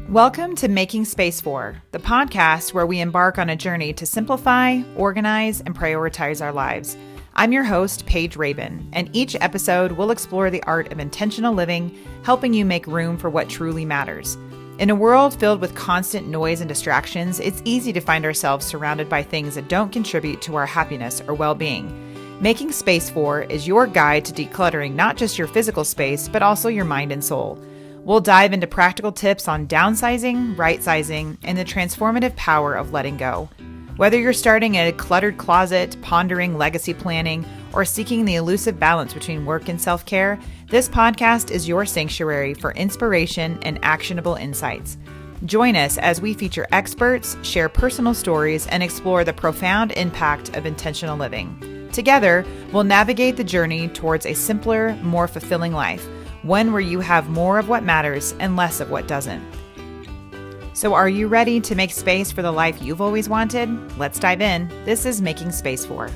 Welcome to Making Space For, the podcast where we embark on a journey to simplify, organize, and prioritize our lives. I'm your host, Paige Rabin, and each episode will explore the art of intentional living, helping you make room for what truly matters. In a world filled with constant noise and distractions, it's easy to find ourselves surrounded by things that don't contribute to our happiness or well-being. Making Space For is your guide to decluttering not just your physical space, but also your mind and soul. We'll dive into practical tips on downsizing, right-sizing, and the transformative power of letting go. Whether you're starting a cluttered closet, pondering legacy planning, or seeking the elusive balance between work and self-care, this podcast is your sanctuary for inspiration and actionable insights. Join us as we feature experts, share personal stories, and explore the profound impact of intentional living. Together, we'll navigate the journey towards a simpler, more fulfilling life. One where you have more of what matters and less of what doesn't. So are you ready to make space for the life you've always wanted? Let's dive in. This is Making Space For.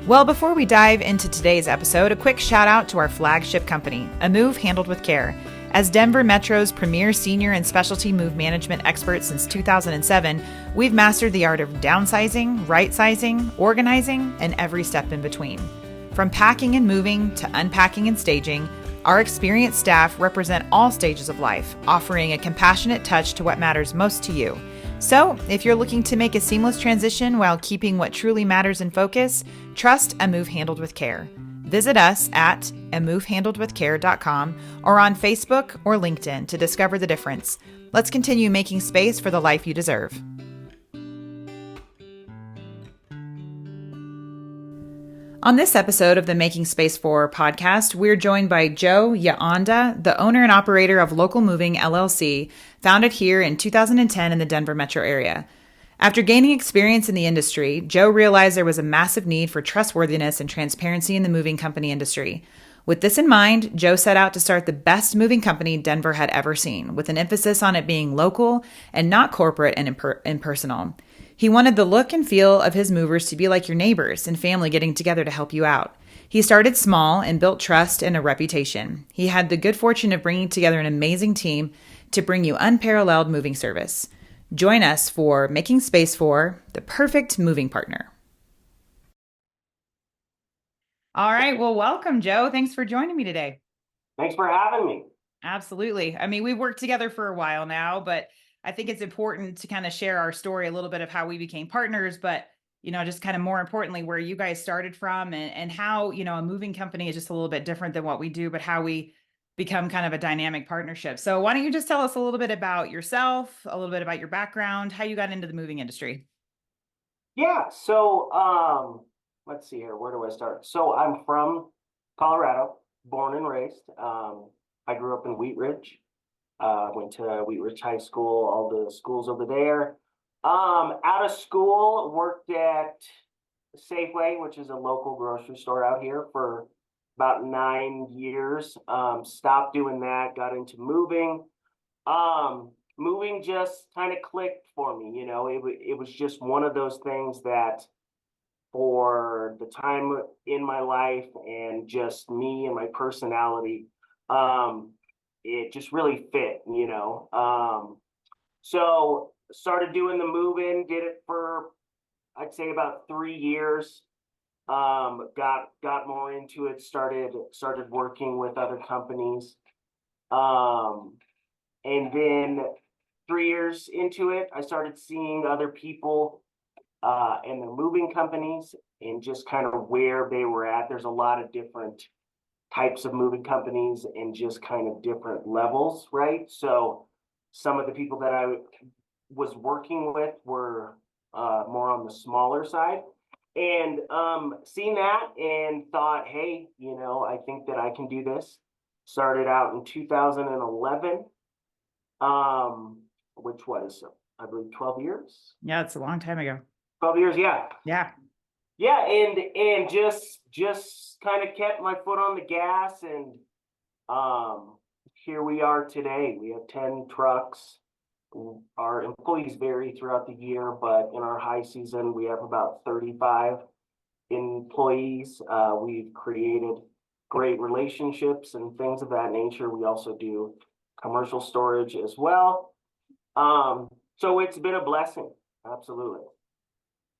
Well, before we dive into today's episode, a quick shout out to our flagship company, A Move Handled with Care. As Denver Metro's premier senior and specialty move management expert since 2007, we've mastered the art of downsizing, right-sizing, organizing, and every step in between. From packing and moving to unpacking and staging, our experienced staff represent all stages of life, offering a compassionate touch to what matters most to you. So, if you're looking to make a seamless transition while keeping what truly matters in focus, trust A Move Handled with Care. Visit us at amovehandledwithcare.com or on Facebook or LinkedIn to discover the difference. Let's continue making space for the life you deserve. On this episode of the Making Space For podcast, we're joined by Joseph Juanda, the owner and operator of Local Moving LLC, founded here in 2010 in the Denver metro area. After gaining experience in the industry, Joe realized there was a massive need for trustworthiness and transparency in the moving company industry. With this in mind, Joe set out to start the best moving company Denver had ever seen, with an emphasis on it being local and not corporate and impersonal. He wanted the look and feel of his movers to be like your neighbors and family getting together to help you out. He started small and built trust and a reputation. He had the good fortune of bringing together an amazing team to bring you unparalleled moving service. Join us for Making Space For, the perfect moving partner. All right. Well, welcome, Joe. Thanks for joining me today. Thanks for having me. Absolutely. I mean, we've worked together for a while now, but I think it's important to kind of share our story, a little bit of how we became partners, but, just kind of more importantly, where you guys started from and how, a moving company is just a little bit different than what we do, but how we become kind of a dynamic partnership. So why don't you just tell us a little bit about yourself, a little bit about your background, how you got into the moving industry? Yeah. So, let's see here. Where do I start? So I'm from Colorado, born and raised. I grew up in Wheat Ridge. Went to Wheat Ridge High School, all the schools over there. Out of school, worked at Safeway, which is a local grocery store out here, for about 9 years. Stopped doing that, got into moving. Moving just kind of clicked for me. It was just one of those things that, for the time in my life and just me and my personality, it just really fit. So started doing the moving, did it for, I'd say, about 3 years. Got more into it, started working with other companies. And then 3 years into it, I started seeing other people and their moving companies and just kind of where they were at. There's a lot of different types of moving companies and just kind of different levels, right? So some of the people that I was working with were more on the smaller side, and seen that and thought, hey, I think that I can do this. Started out in 2011, which was, I believe, 12 years. Yeah, it's a long time ago. 12 years, yeah. Yeah, and just kind of kept my foot on the gas, and here we are today. We have 10 trucks. Our employees vary throughout the year, but in our high season, we have about 35 employees. We've created great relationships and things of that nature. We also do commercial storage as well. So it's been a blessing. Absolutely.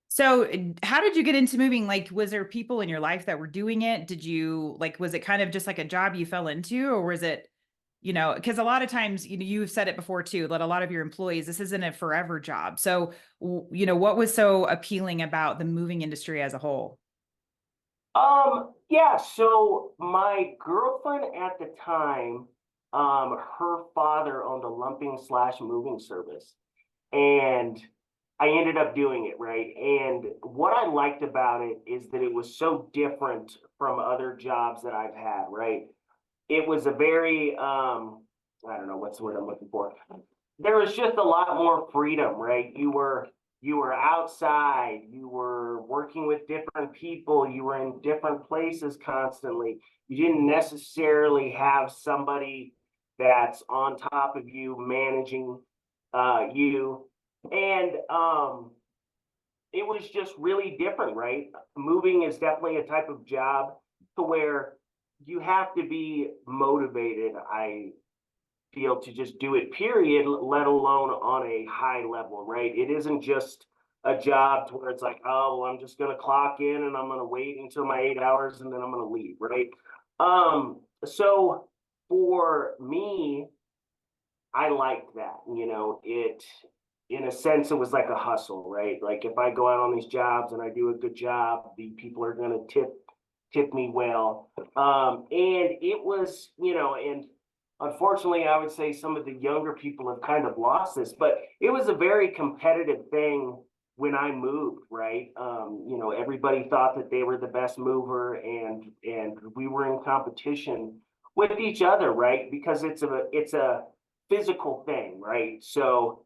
So, how did you get into moving? Like, was there people in your life that were doing it? Did you like, was it kind of just like a job you fell into, or was it, because a lot of times, you've said it before too, that a lot of your employees, this isn't a forever job. So, what was so appealing about the moving industry as a whole? Yeah, so my girlfriend at the time, her father owned a lumping slash moving service. And I ended up doing it, right? And what I liked about it is that it was so different from other jobs that I've had, right? It was a very, I don't know what's the word I'm looking for. There was just a lot more freedom, right? You were outside, you were working with different people, you were in different places constantly. You didn't necessarily have somebody that's on top of you managing you. And it was just really different, right? Moving is definitely a type of job to where you have to be motivated, I feel, to just do it, period, let alone on a high level, right? It isn't just a job to where it's like, oh, well, I'm just going to clock in and I'm going to wait until my 8 hours and then I'm going to leave, right? So for me, I liked that, in a sense, it was like a hustle, right? Like if I go out on these jobs and I do a good job, the people are going to tip me well. And it was, and unfortunately, I would say some of the younger people have kind of lost this, but it was a very competitive thing when I moved, right? Everybody thought that they were the best mover, and we were in competition with each other, right? Because it's a physical thing, right? So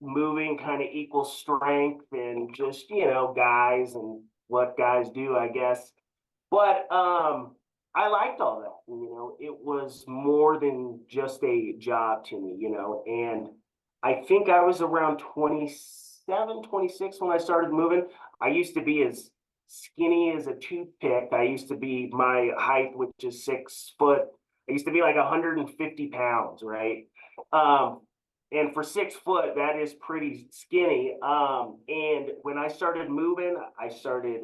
moving kind of equals strength and just, guys and what guys do, I guess. But I liked all that, it was more than just a job to me, and I think I was around 27, 26 when I started moving. I used to be as skinny as a toothpick. I used to be, my height, which is 6 foot, I used to be like 150 pounds, right? Um, and for 6 foot, that is pretty skinny. And when I started moving, I started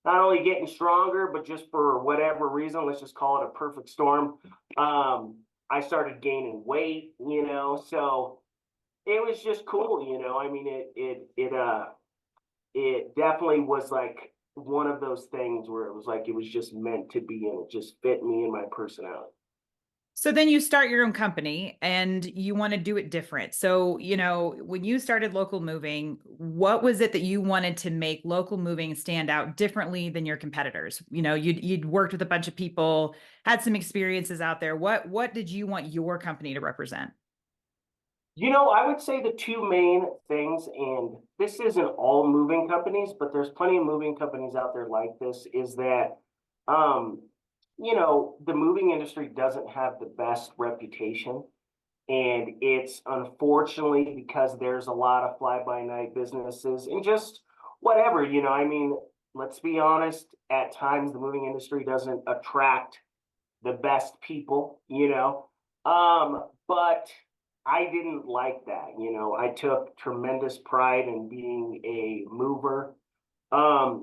not only getting stronger, but just for whatever reason, let's just call it a perfect storm. I started gaining weight, so it was just cool, I mean, it definitely was like one of those things where it was like it was just meant to be, and it just fit me and my personality. So then you start your own company and you want to do it different. So, when you started Local Moving, what was it that you wanted to make Local Moving stand out differently than your competitors? You'd worked with a bunch of people, had some experiences out there. What did you want your company to represent? I would say the two main things, and this isn't all moving companies, but there's plenty of moving companies out there like this, is that, um, the moving industry doesn't have the best reputation. And it's unfortunately because there's a lot of fly-by-night businesses and just whatever, I mean, let's be honest, at times the moving industry doesn't attract the best people, but I didn't like that. I took tremendous pride in being a mover.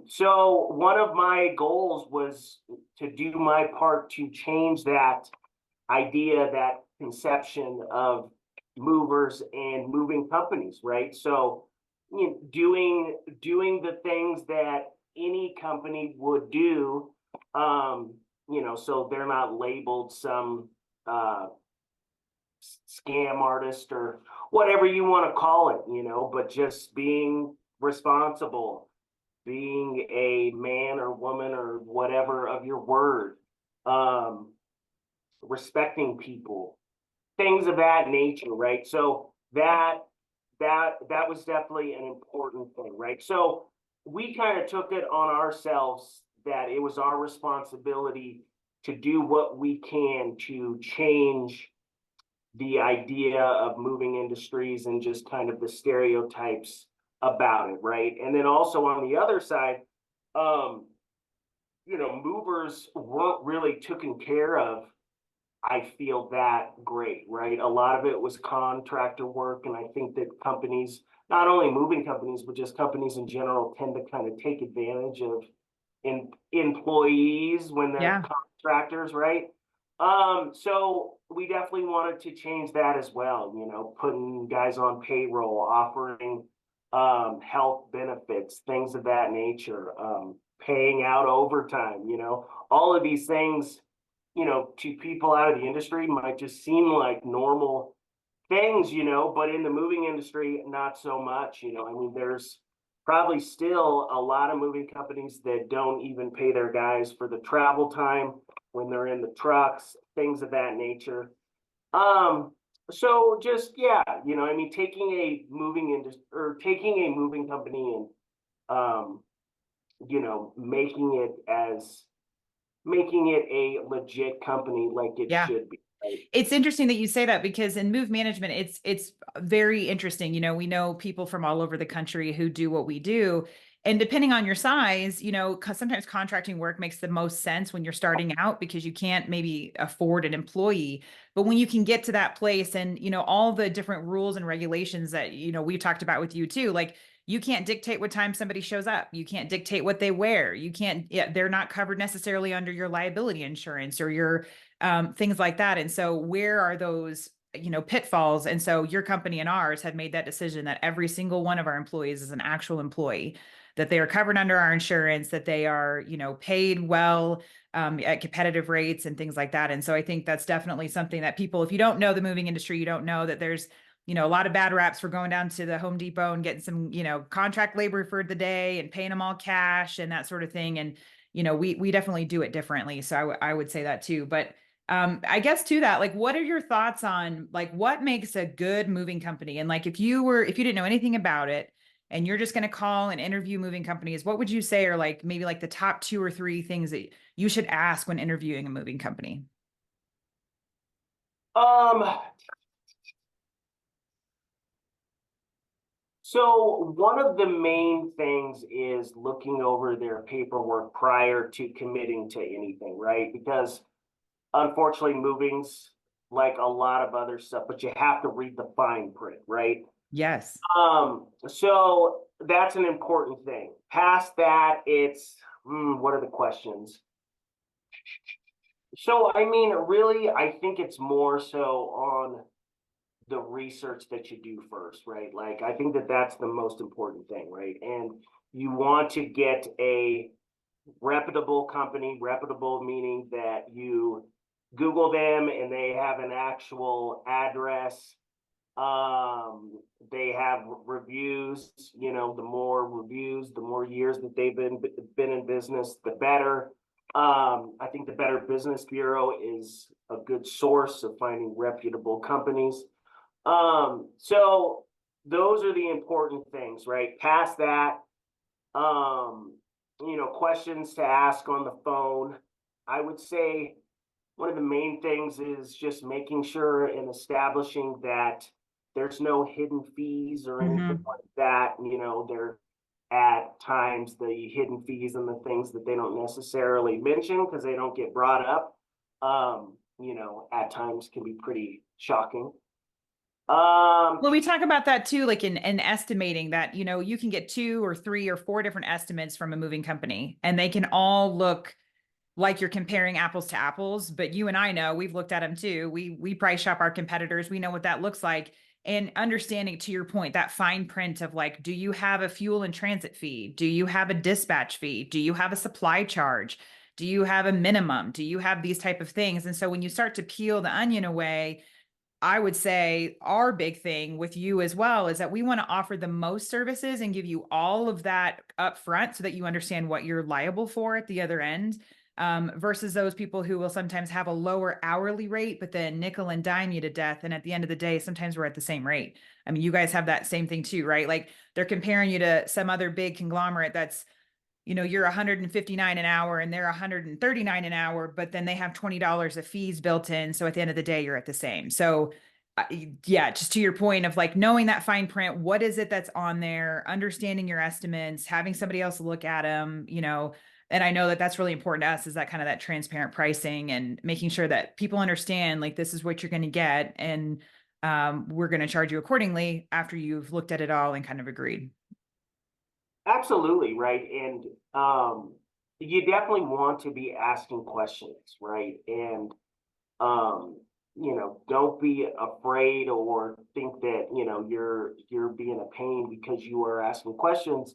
So one of my goals was to do my part to change that idea, that conception of movers and moving companies, right? So, doing the things that any company would do, so they're not labeled some uh, scam artist or whatever you want to call it, but just being responsible, being a man or woman or whatever of your word, um, respecting people, things of that nature, right? So that was definitely an important thing, right? So we kind of took it on ourselves that it was our responsibility to do what we can to change the idea of moving industries and just kind of the stereotypes about it, right? And then also on the other side, um, movers weren't really taken care of, I feel, that great, right? A lot of it was contractor work. And I think that companies, not only moving companies, but just companies in general, tend to kind of take advantage of employees when they're Yeah. contractors, right? So we definitely wanted to change that as well, putting guys on payroll, offering health benefits, things of that nature, paying out overtime, all of these things, to people out of the industry might just seem like normal things, but in the moving industry, not so much. I mean, there's probably still a lot of moving companies that don't even pay their guys for the travel time when they're in the trucks, things of that nature. Um, so just, yeah, I mean, taking a moving industry or taking a moving company and, um, making it a legit company like it Yeah. should be. Right? It's interesting that you say that because in move management, it's very interesting. We know people from all over the country who do what we do. And depending on your size, sometimes contracting work makes the most sense when you're starting out because you can't maybe afford an employee. But when you can get to that place and, all the different rules and regulations that, we've talked about with you too, like you can't dictate what time somebody shows up. You can't dictate what they wear. You can't, yeah, they're not covered necessarily under your liability insurance or your things like that. And so where are those, pitfalls? And so your company and ours had made that decision that every single one of our employees is an actual employee, that they are covered under our insurance, that they are, paid well at competitive rates and things like that. And so I think that's definitely something that people, if you don't know the moving industry, you don't know that there's, a lot of bad raps for going down to the Home Depot and getting some, contract labor for the day and paying them all cash and that sort of thing. And, we definitely do it differently. So I would say that too. But I guess to that, like, what are your thoughts on like what makes a good moving company? And like, if you didn't know anything about it and you're just going to call and interview moving companies, what would you say are like maybe like the top 2 or 3 things that you should ask when interviewing a moving company? Um, so one of the main things is looking over their paperwork prior to committing to anything, right? Because unfortunately, moving's like a lot of other stuff, but you have to read the fine print, right? Yes. So that's an important thing. Past that, it's what are the questions? So, I mean, really, I think it's more so on the research that you do first, right? Like, I think that that's the most important thing, right? And you want to get a reputable company, reputable meaning that you Google them and they have an actual address. They have reviews, the more reviews, the more years that they've been in business, the better. I think the Better Business Bureau is a good source of finding reputable companies. So those are the important things, right? Past that, um, questions to ask on the phone. I would say one of the main things is just making sure and establishing that there's no hidden fees or anything Mm-hmm. like that. There at times the hidden fees and the things that they don't necessarily mention because they don't get brought up, at times can be pretty shocking. Well, we talk about that too, like in estimating that, you can get 2 or 3 or 4 different estimates from a moving company, and they can all look like you're comparing apples to apples. But you and I know we've looked at them too. We price shop our competitors. We know what that looks like. And understanding to your point, that fine print of like, do you have a fuel and transit fee? Do you have a dispatch fee? Do you have a supply charge? Do you have a minimum? Do you have these type of things? And so when you start to peel the onion away, I would say our big thing with you as well is that we want to offer the most services and give you all of that up front so that you understand what you're liable for at the other end. Versus those people who will sometimes have a lower hourly rate, but then nickel and dime you to death. And at the end of the day, sometimes we're at the same rate. I mean, you guys have that same thing too, right? Like they're comparing you to some other big conglomerate that's, you're 159 an hour and they're 139 an hour, but then they have $20 of fees built in. So at the end of the day, you're at the same. So yeah, just to your point of like knowing that fine print, what is it that's on there, understanding your estimates, having somebody else look at them, And I know that that's really important to us, is that kind of that transparent pricing and making sure that people understand, like, this is what you're going to get. And we're going to charge you accordingly after you've looked at it all and kind of agreed. Absolutely, right. And you definitely want to be asking questions, right? And don't be afraid or think that, you're being a pain because you are asking questions.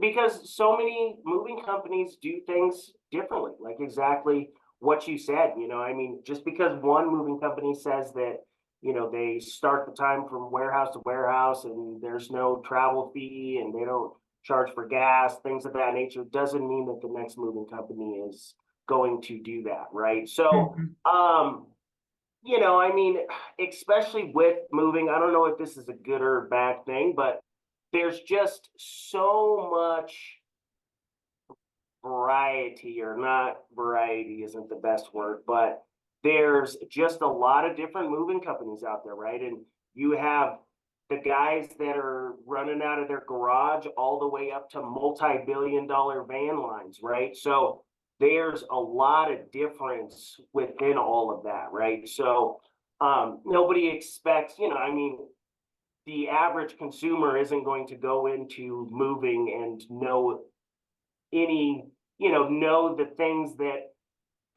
Because so many moving companies do things differently, like exactly what you said. I mean, just because one moving company says that, they start the time from warehouse to warehouse and there's no travel fee and they don't charge for gas, things of that nature, doesn't mean that the next moving company is going to do that, right? So, Mhm. I mean, especially with moving, I don't know if this is a good or a bad thing, but there's just so much variety, or not variety isn't the best word, but there's just a lot of different moving companies out there, right? And you have the guys that are running out of their garage all the way up to multi-billion-dollar van lines, right? So there's a lot of difference within all of that, right? So nobody expects, I mean, the average consumer isn't going to go into moving and know any, know the things that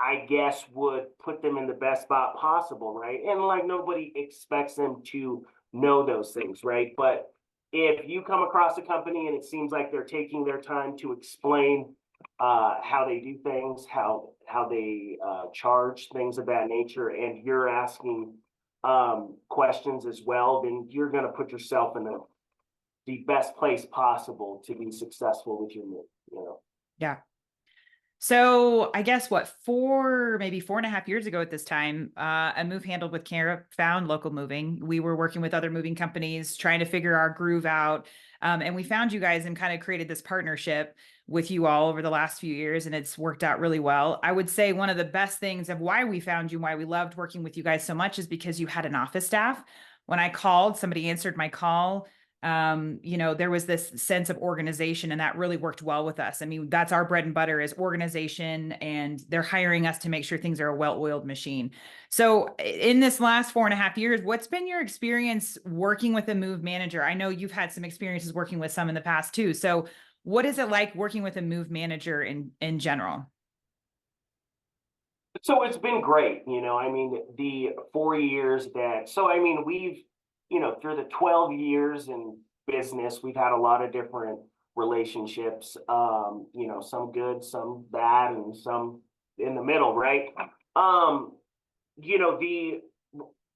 I guess would put them in the best spot possible, right? And like nobody expects them to know those things, right? But if you come across a company and it seems like they're taking their time to explain how they do things, how they charge, things of that nature, and you're asking questions as well, then you're going to put yourself in the best place possible to be successful with your move. Yeah. So I guess what, maybe 4.5 years ago at this time, a move handled with care found Local Moving. We were working with other moving companies, trying to figure our groove out. And we found you guys and kind of created this partnership with you all over the last few years, and it's worked out really well. I would say one of the best things of why we found you and why we loved working with you guys so much is because you had an office staff. When I called, somebody answered my call. There was this sense of organization, and that really worked well with us. I mean, that's our bread and butter, is organization, and they're hiring us to make sure things are a well-oiled machine. So in this last 4.5 years, what's been your experience working with a move manager? I know you've had some experiences working with some in the past too. So what is it like working with a move manager in general? So it's been great, I mean, the 4 years I mean, through the 12 years in business, we've had a lot of different relationships, some good, some bad, and some in the middle, right? Um, the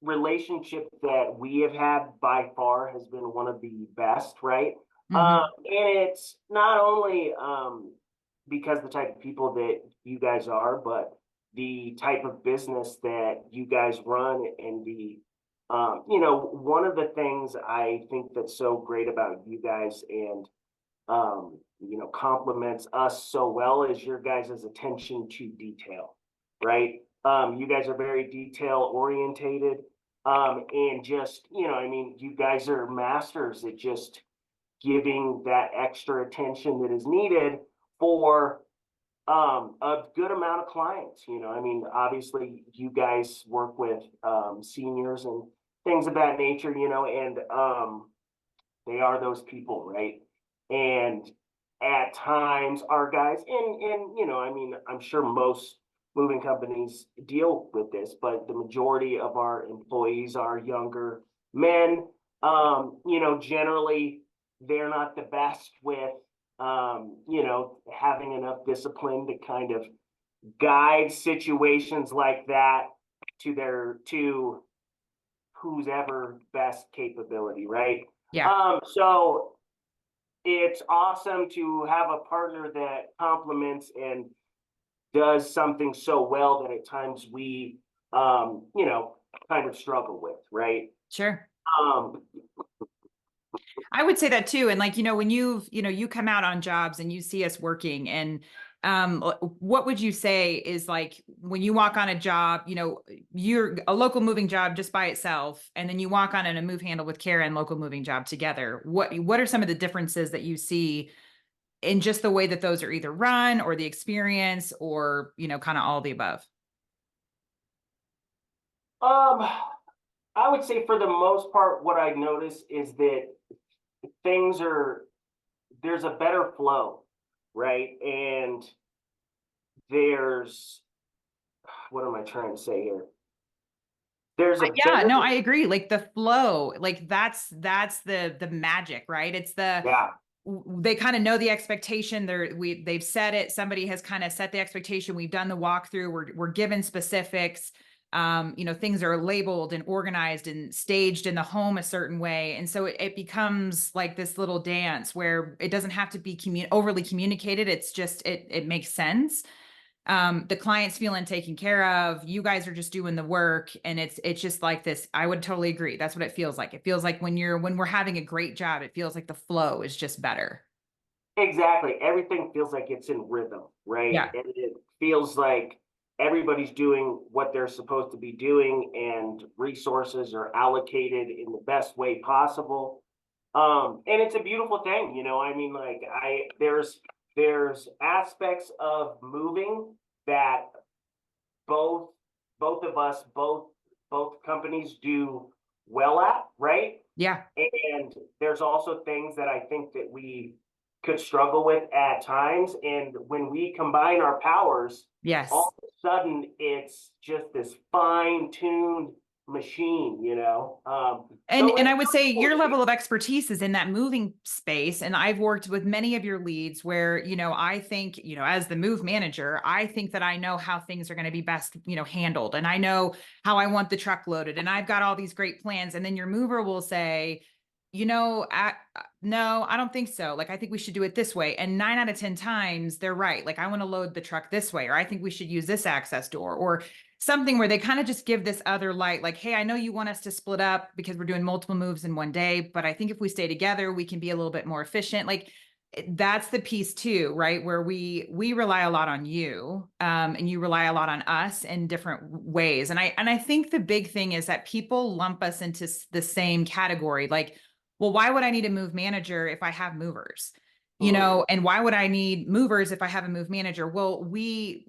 relationship that we have had by far has been one of the best, right? Mm-hmm. And it's not only because the type of people that you guys are, but the type of business that you guys run, and one of the things I think that's so great about you guys, and complements us so well, is your guys' attention to detail, right? You guys are very detail orientated, and just, I mean, you guys are masters at just giving that extra attention that is needed for a good amount of clients. I mean, obviously you guys work with seniors and things of that nature, and they are those people, right? And at times our guys, and I mean, I'm sure most moving companies deal with this, but the majority of our employees are younger men. Generally they're not the best with having enough discipline to kind of guide situations like that to whose ever best capability, right? Yeah. So it's awesome to have a partner that complements and does something so well that at times we, kind of struggle with, right? Sure. Um, I would say that too. And like, when you come out on jobs and you see us working, and what would you say is, like, when you walk on a job, you're a local moving job just by itself, and then you walk on in a move handle with Kara and local moving job together. What are some of the differences that you see in just the way that those are either run or the experience or, kind of all the above? Um, I would say for the most part, what I notice is that things are, there's a better flow, right? And there's, what am I trying to say here? There's a Yeah, better, no, I agree. Like the flow, like that's the magic, right? It's yeah, they kind of know the expectation. They've set it. Somebody has kind of set the expectation. We've done the walkthrough. We're given specifics. Things are labeled and organized and staged in the home a certain way, and so it becomes like this little dance where it doesn't have to be overly communicated. It's just it makes sense. The client's feeling taken care of, you guys are just doing the work, and it's just like this. I would totally agree. That's what it feels like. It feels like when we're having a great job, it feels like the flow is just better. exactly. Everything feels like it's in rhythm, right? Yeah. And it feels like everybody's doing what they're supposed to be doing and resources are allocated in the best way possible. And it's a beautiful thing, I mean, like there's aspects of moving that both both of us, both companies do well at, right? Yeah. And there's also things that I think that we could struggle with at times. And when we combine our powers, Yes. all of a sudden it's just this fine-tuned machine. And So and it's I would say really your cool. level of expertise is in that moving space. And I've worked with many of your leads where, I think, as the move manager, I think that I know how things are going to be best, handled. And I know how I want the truck loaded. And I've got all these great plans. And then your mover will say, no, I don't think so. Like, I think we should do it this way. And 9 out of 10 times they're right. Like, I want to load the truck this way, or I think we should use this access door, or something where they kind of just give this other light, like, hey, I know you want us to split up because we're doing multiple moves in one day, but I think if we stay together, we can be a little bit more efficient. Like, that's the piece too, right? Where we rely a lot on you, and you rely a lot on us in different ways. And I think the big thing is that people lump us into the same category. Like, well, why would I need a move manager if I have movers? And why would I need movers if I have a move manager? Well, we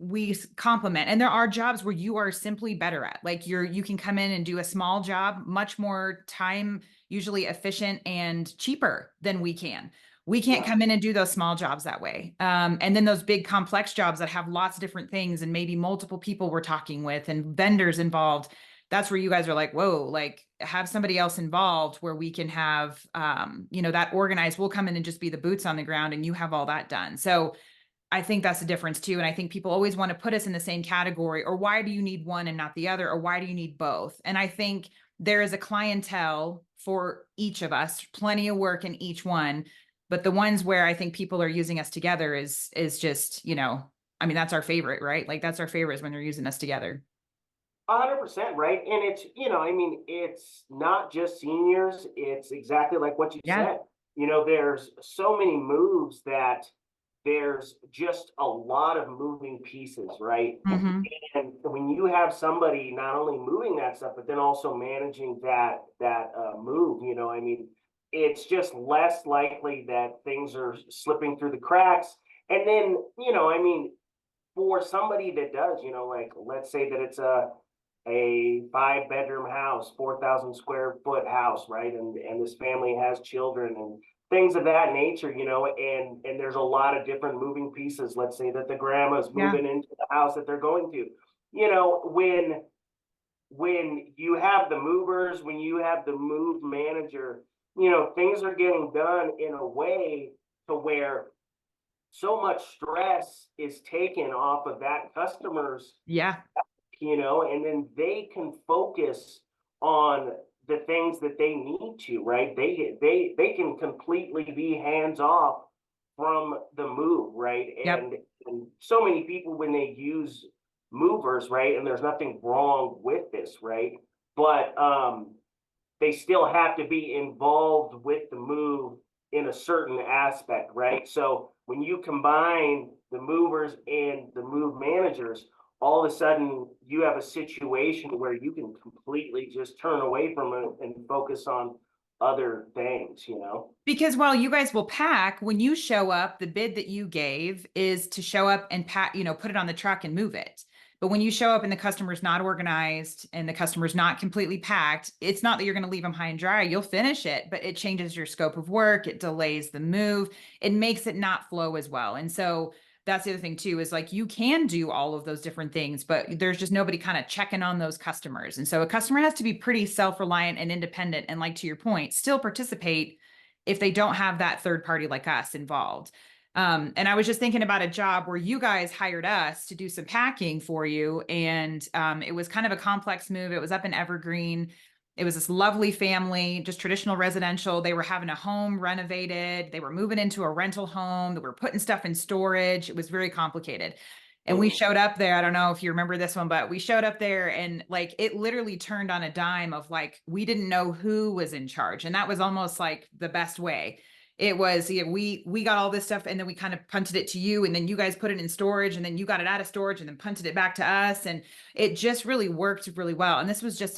complement, and there are jobs where you are simply better at. Like, you can come in and do a small job much more time, usually efficient and cheaper than we can. We can't Yeah. come in and do those small jobs that way. And then those big complex jobs that have lots of different things and maybe multiple people we're talking with and vendors involved, that's where you guys are like, whoa, like, have somebody else involved where we can have, that organized. We'll come in and just be the boots on the ground and you have all that done. So I think that's the difference too. And I think people always want to put us in the same category, or why do you need one and not the other? Or why do you need both? And I think there is a clientele for each of us, plenty of work in each one. But the ones where I think people are using us together is just, I mean, that's our favorite, right? Like, that's our favorite is when they're using us together. 100%, right? And I mean, it's not just seniors. It's exactly like what you Yeah. said. There's so many moves that there's just a lot of moving pieces, right? Mm-hmm. And when you have somebody not only moving that stuff, but then also managing that move, I mean, it's just less likely that things are slipping through the cracks. And then, I mean, for somebody that does, like let's say that it's a 5-bedroom house, 4,000 square foot house, right? And this family has children and things of that nature, and there's a lot of different moving pieces. Let's say that the grandma's Yeah. moving into the house that they're going to. When you have the movers, when you have the move manager, things are getting done in a way to where so much stress is taken off of that customer's, Yeah. and then they can focus on the things that they need to, right? They can completely be hands off from the move, right? Yep. And so many people when they use movers, right? And there's nothing wrong with this, right? But they still have to be involved with the move in a certain aspect, right? So when you combine the movers and the move managers, all of a sudden you have a situation where you can completely just turn away from it and focus on other things, Because while you guys will pack, when you show up, the bid that you gave is to show up and pack, put it on the truck and move it. But when you show up and the customer's not organized and the customer's not completely packed, it's not that you're going to leave them high and dry. You'll finish it, but it changes your scope of work. It delays the move. It makes it not flow as well. And so that's the other thing too, is like you can do all of those different things, but there's just nobody kind of checking on those customers. And so a customer has to be pretty self-reliant and independent. And like to your point, still participate if they don't have that third party like us involved. And I was just thinking about a job where you guys hired us to do some packing for you. And it was kind of a complex move. It was up in Evergreen. It was this lovely family, just traditional residential. They were having a home renovated. They were moving into a rental home. They were putting stuff in storage. It was very complicated. And we showed up there. I don't know if you remember this one, but we showed up there and like it literally turned on a dime of like we didn't know who was in charge. And that was almost like the best way. It was, we got all this stuff and then we kind of punted it to you and then you guys put it in storage and then you got it out of storage and then punted it back to us. And it just really worked really well. And this was just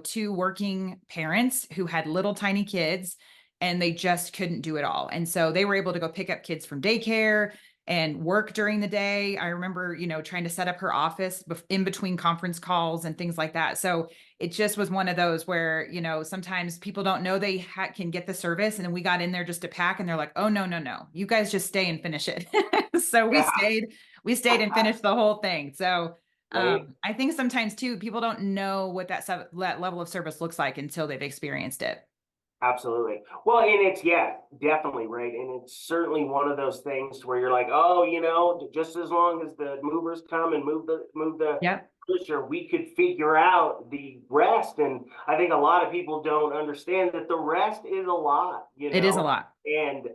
two working parents who had little tiny kids and they just couldn't do it all. And so they were able to go pick up kids from daycare and work during the day. I remember, trying to set up her office in between conference calls and things like that. So it just was one of those where, sometimes people don't know they can get the service. And then we got in there just to pack and they're like, oh, no, no, no, you guys just stay and finish it. So we stayed and finished the whole thing. So Right. I think sometimes too, people don't know what that level of service looks like until they've experienced it. Absolutely. Well, and it's, yeah, definitely right. And it's certainly one of those things where you're like, oh, just as long as the movers come and move the Yep. pusher, we could figure out the rest. And I think a lot of people don't understand that the rest is a lot, It is a lot. And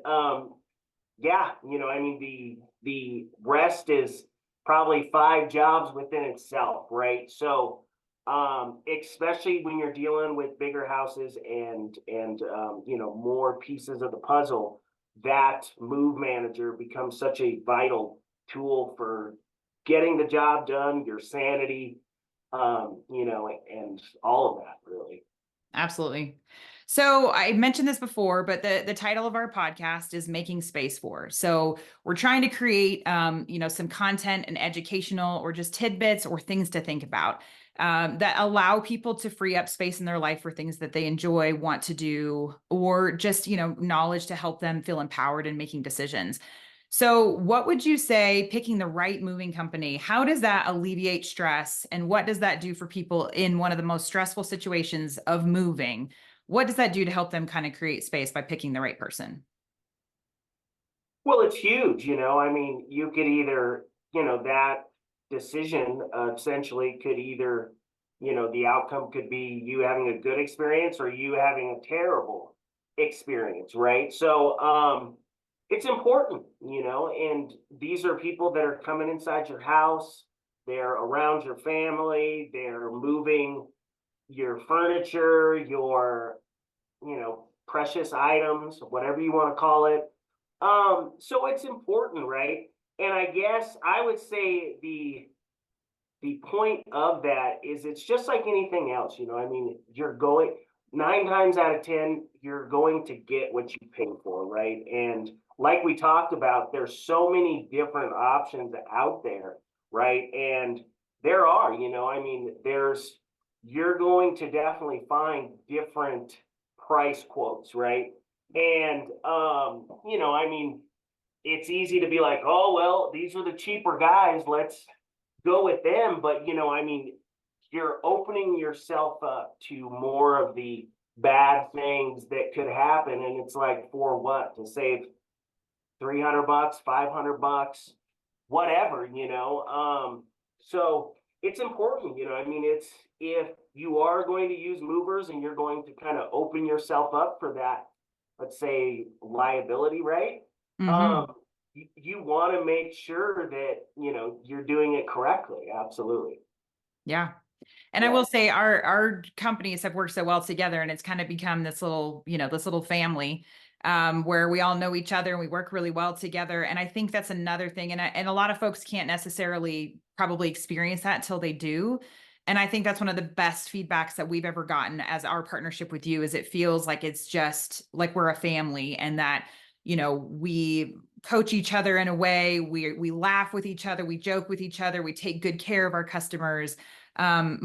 yeah, I mean the rest is probably 5 jobs within itself, right? So especially when you're dealing with bigger houses and more pieces of the puzzle, that move manager becomes such a vital tool for getting the job done, your sanity, and all of that really. Absolutely. So I mentioned this before, but the title of our podcast is Making Space For. So we're trying to create, some content and educational or just tidbits or things to think about that allow people to free up space in their life for things that they enjoy, want to do, or just, knowledge to help them feel empowered in making decisions. So what would you say, picking the right moving company, how does that alleviate stress? And what does that do for people in one of the most stressful situations of moving? What does that do to help them kind of create space by picking the right person? Well, it's huge, I mean, you could either, that decision essentially could either, the outcome could be you having a good experience or you having a terrible experience, right? So, it's important, and these are people that are coming inside your house, they're around your family, they're moving your furniture, your, precious items, whatever you want to call it. So it's important, right? And I guess I would say the point of that is it's just like anything else, I mean, you're going 9 times out of 10, you're going to get what you pay for, right? And like we talked about, there's so many different options out there, right? And there are, I mean, you're going to definitely find different price quotes, right? And I mean, it's easy to be like, oh well, these are the cheaper guys, let's go with them. But I mean, you're opening yourself up to more of the bad things that could happen. And it's like, for what? To save $300, $500, whatever, so it's important, I mean, it's, if you are going to use movers and you're going to kind of open yourself up for that, let's say, liability, right? Mm-hmm. You want to make sure that, you're doing it correctly. Absolutely. Yeah. And I Yeah. will say our companies have worked so well together and it's kind of become this little family where we all know each other and we work really well together. And I think that's another thing. And a lot of folks can't necessarily probably experience that till they do. And I think that's one of the best feedbacks that we've ever gotten as our partnership with you is it feels like it's just like we're a family and that, we coach each other in a way, we laugh with each other, we joke with each other, we take good care of our customers. I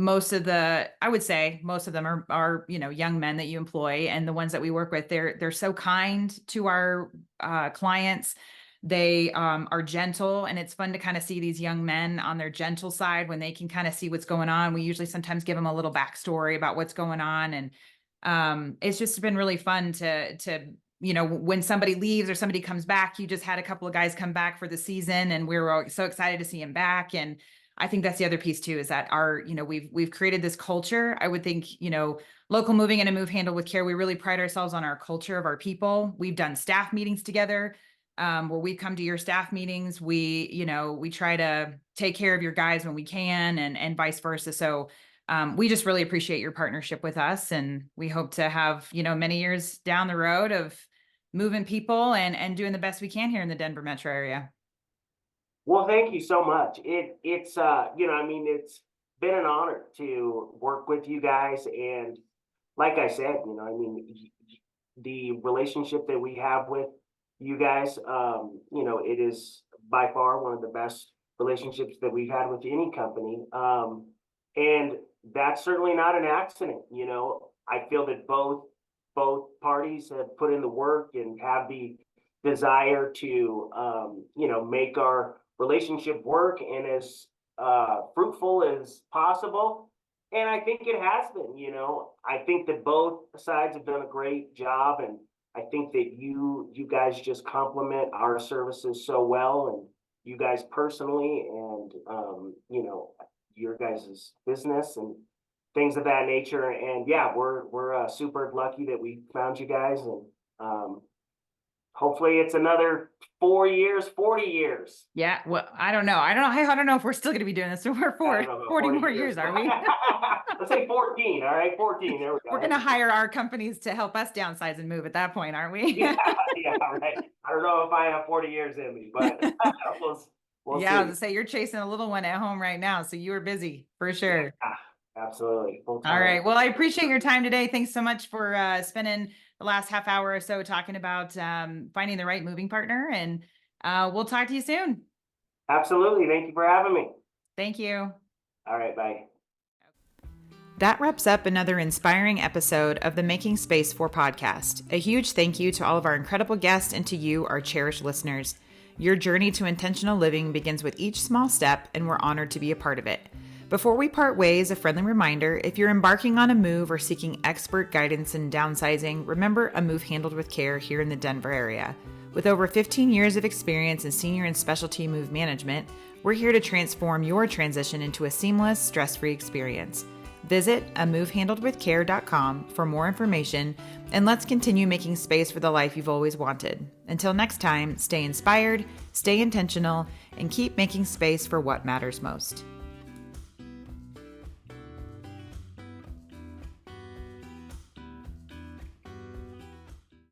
would say most of them are young men that you employ, and the ones that we work with, they're so kind to our clients. They are gentle, and it's fun to kind of see these young men on their gentle side when they can kind of see what's going on. We usually sometimes give them a little backstory about what's going on, and it's just been really fun to when somebody leaves or somebody comes back. You just had a couple of guys come back for the season, and we were so excited to see him back. And I think that's the other piece too, is that we've created this culture. I would think, Local Moving and a Move Handled with Care, we really pride ourselves on our culture of our people. We've done staff meetings together, where we come to your staff meetings. We try to take care of your guys when we can, and vice versa. So we just really appreciate your partnership with us, and we hope to have, many years down the road of moving people and doing the best we can here in the Denver metro area. Well, thank you so much. It's it's been an honor to work with you guys, and like I said, the relationship that we have with you guys, it is by far one of the best relationships that we've had with any company, and that's certainly not an accident. I feel that both parties have put in the work and have the desire to make our relationship work and as fruitful as possible. And I think it has been. I think that both sides have done a great job, and I think that you guys just complement our services so well, and you guys personally, and your guys' business and things of that nature. And yeah, we're super lucky that we found you guys, and hopefully it's another 4 years, 40 years. Yeah. Well, I don't know. I don't know if we're still going to be doing this. So we're 40 more years, are we? Let's say 14. All right. 14. There we go. We're going to hire our companies to help us downsize and move at that point, aren't we? Yeah. Right. I don't know if I have 40 years in me, but we'll see. I was gonna say you're chasing a little one at home right now, so you were busy for sure. Yeah, absolutely. All right. Well, I appreciate your time today. Thanks so much for spending the last half hour or so talking about finding the right moving partner, and we'll talk to you soon. Absolutely. Thank you for having me. Thank you. All right. Bye. That wraps up another inspiring episode of the Making Space For podcast. A huge thank you to all of our incredible guests and to you, our cherished listeners. Your journey to intentional living begins with each small step, and we're honored to be a part of it. Before we part ways, a friendly reminder, if you're embarking on a move or seeking expert guidance in downsizing, remember A Move Handled with Care here in the Denver area. With over 15 years of experience in senior and specialty move management, we're here to transform your transition into a seamless, stress-free experience. Visit amovehandledwithcare.com for more information, and let's continue making space for the life you've always wanted. Until next time, stay inspired, stay intentional, and keep making space for what matters most.